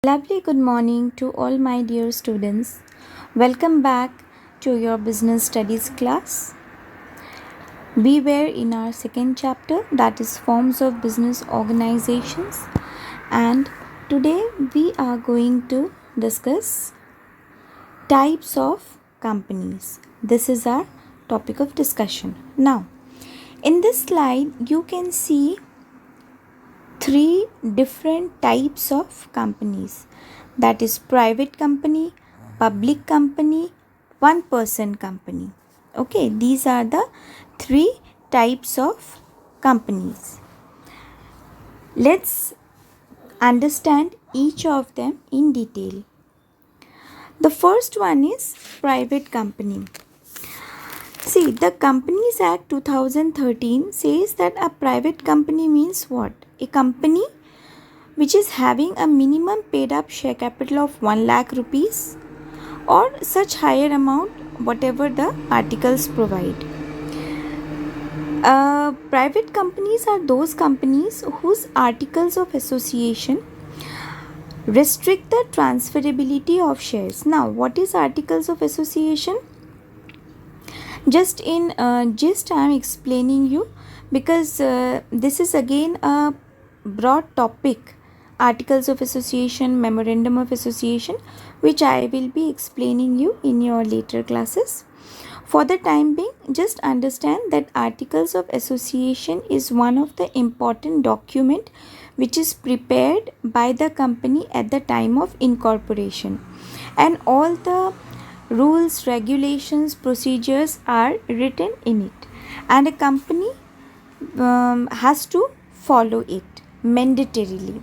Lovely good morning to all my dear students. Welcome back to your business studies class. We were in our second chapter, that is forms of business organizations, and today we are going to discuss types of companies. This is our topic of discussion. Now, in this slide you can see three different types of companies, that is private company, public company, one person company. Okay, these are the three types of companies. Let's understand each of them in detail. The first one is private company. See, the Companies Act 2013 says that a private company means what? A company which is having a minimum paid up share capital of 1 lakh rupees or such higher amount, whatever the articles provide. Private companies are those companies whose articles of association restrict the transferability of shares. Now, what is articles of association? Just in gist I am explaining you, because this is again a broad topic, articles of association, memorandum of association, which I will be explaining you in your later classes. For the time being, just understand that articles of association is one of the important document which is prepared by the company at the time of incorporation, and all the rules, regulations, procedures are written in it, and a company has to follow it mandatorily.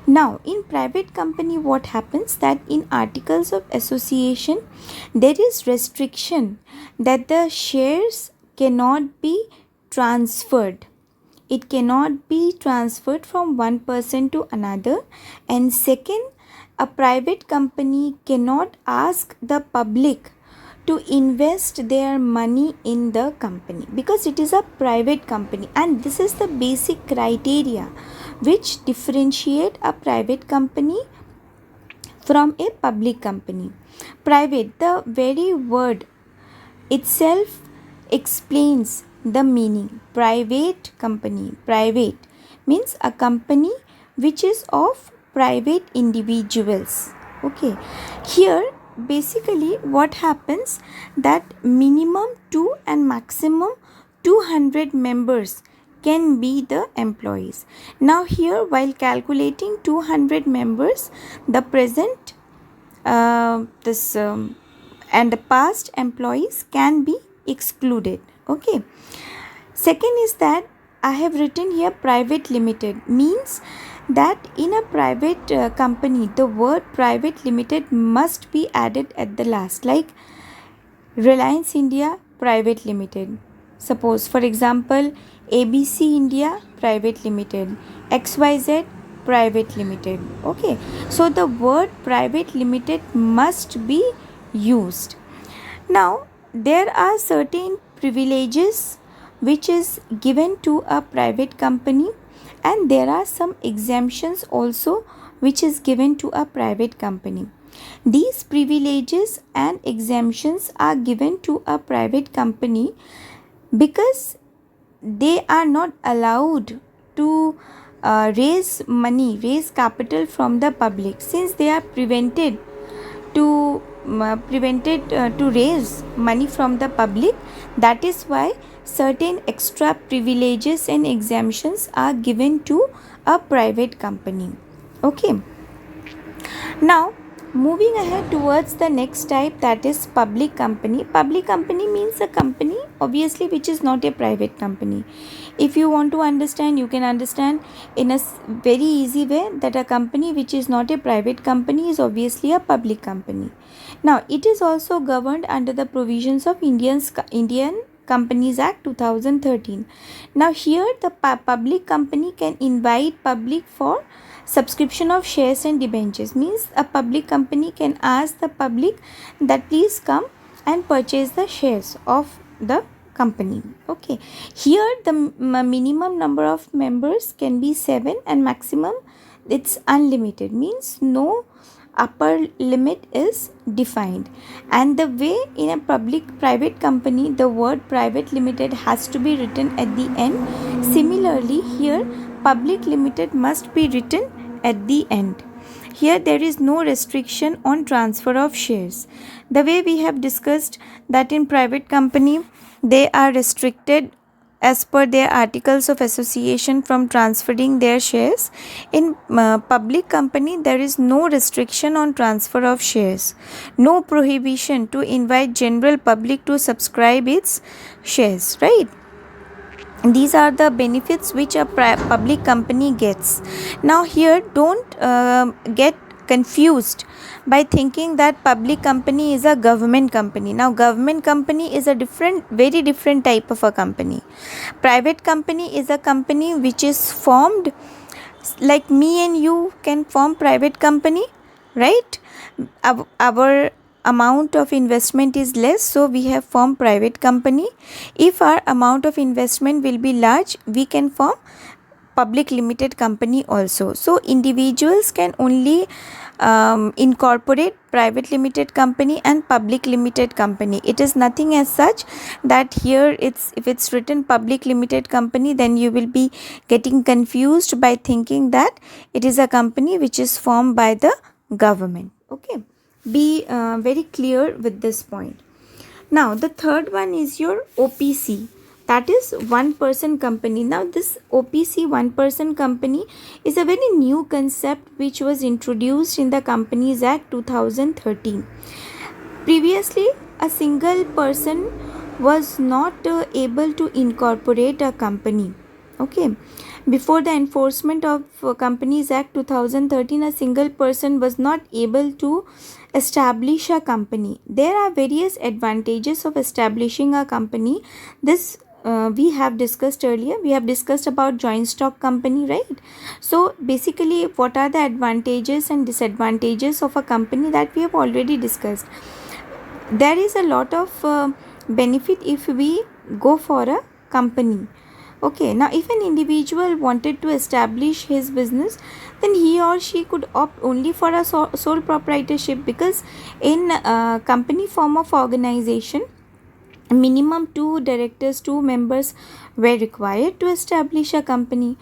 Now, in private company, what happens that in articles of association, there is restriction that the shares cannot be transferred. It cannot be transferred from one person to another. And second, a private company cannot ask the public to invest their money in the company because it is a private company, and this is the basic criteria which differentiate a private company from a public company. Private, the very word itself explains the meaning. Private company, private means a company which is of private individuals. Okay, here basically what happens that minimum 2 and maximum 200 members can be the employees. Now here, while calculating 200 members, the present and the past employees can be excluded. Okay, second is that I have written here private limited, means that in a private company the word private limited must be added at the last, like Reliance India Private Limited. Suppose for example ABC India Private Limited, XYZ Private Limited. Okay, so the word private limited must be used. Now, there are certain privileges which is given to a private company, and there are some exemptions also which is given to a private company. These privileges and exemptions are given to a private company because they are not allowed to raise money, raise capital from the public, since they are prevented to raise money from the public. That is why certain extra privileges and exemptions are given to a private company. Okay, now moving ahead towards the next type, that is public company. Public company means a company obviously which is not a private company. If you want to understand, you can understand in a very easy way that a company which is not a private company is obviously a public company. Now, it is also governed under the provisions of Indian Companies Act 2013. Now, here the public company can invite public for subscription of shares and debentures, means a public company can ask the public that please come and purchase the shares of the company. Okay, here the minimum number of members can be 7 and maximum it's unlimited, means no upper limit is defined. And the way in a public private company the word private limited has to be written at the end, similarly here public limited must be written at the end. Here there is no restriction on transfer of shares. The way we have discussed that in private company they are restricted as per their articles of association from transferring their shares. In public company there is no restriction on transfer of shares, no prohibition to invite general public to subscribe its shares, right? These are the benefits which a public company gets. Now here don't get confused by thinking that public company is a government company. Now government company is a very different type of a company. Private company is a company which is formed, like me and you can form private company, right? Our amount of investment is less, so we have formed private company. If our amount of investment will be large, we can form public limited company also. So individuals can only incorporate private limited company and public limited company. It is nothing as such that here if it's written public limited company, then you will be getting confused by thinking that it is a company which is formed by the government. Okay, be very clear with this point. Now the third one is your OPC, that is one person company. Now this OPC, one person company, is a very new concept which was introduced in the Companies Act 2013. Previously a single person was not able to incorporate a company. Okay, before the enforcement of Companies Act 2013, a single person was not able to establish a company. There are various advantages of establishing a company. This we have discussed earlier. We have discussed about joint stock company, right? So basically what are the advantages and disadvantages of a company, that we have already discussed. There is a lot of benefit if we go for a company. Okay, now if an individual wanted to establish his business, then he or she could opt only for a sole proprietorship, because in company form of organization, minimum 2 directors, 2 members were required to establish a company.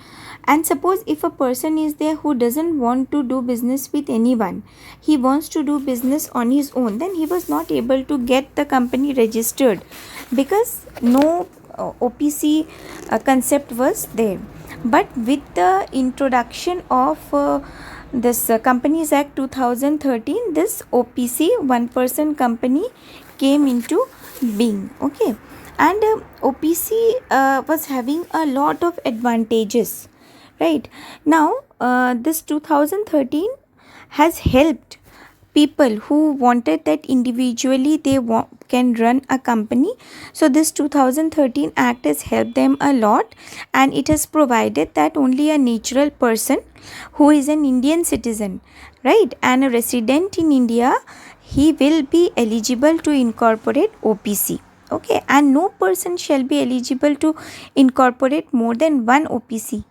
And suppose if a person is there who doesn't want to do business with anyone, he wants to do business on his own, then he was not able to get the company registered, because no OPC concept was there. But with the introduction of this Companies Act 2013, this OPC, one person company, came into being. Okay, and OPC was having a lot of advantages, right? Now this 2013 has helped people who wanted that individually they can run a company. So this 2013 act has helped them a lot, and it has provided that only a natural person who is an Indian citizen, right, and a resident in India, he will be eligible to incorporate OPC. Okay, and no person shall be eligible to incorporate more than one OPC.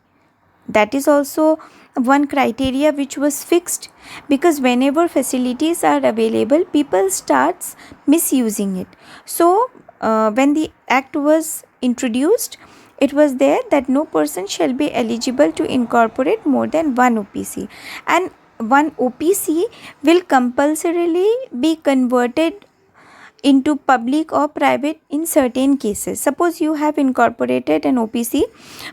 That is also one criteria which was fixed, because whenever facilities are available, people starts misusing it. So when the act was introduced, it was there that no person shall be eligible to incorporate more than one OPC, and one OPC will compulsorily be converted into public or private in certain cases. Suppose you have incorporated an OPC,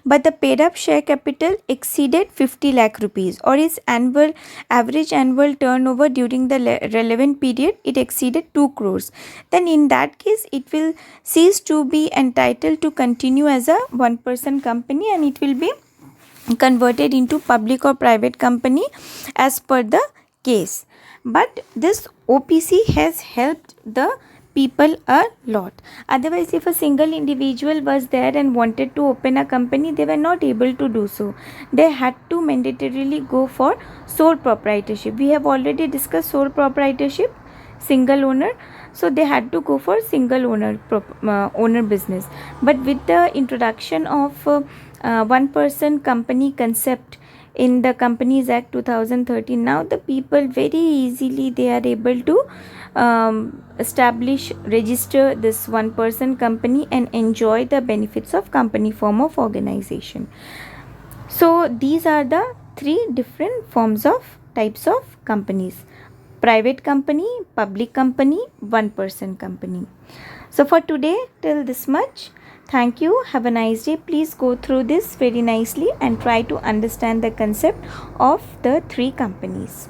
but the paid up share capital exceeded 50 lakh rupees, or its average annual turnover during the relevant period, it exceeded 2 crores. Then in that case, it will cease to be entitled to continue as a one person company, and it will be converted into public or private company as per the case. But this OPC has helped the people a lot. Otherwise, if a single individual was there and wanted to open a company, they were not able to do so. They had to mandatorily go for sole proprietorship. We have already discussed sole proprietorship, single owner. So they had to go for single owner business. But with the introduction of one person company concept in the Companies Act 2013. Now the people very easily they are able to register this one person company and enjoy the benefits of company form of organization. So these are the three different forms of types of companies: private company, public company, one person company. So for today, till this much. Thank you. Have a nice day. Please go through this very nicely and try to understand the concept of the three companies.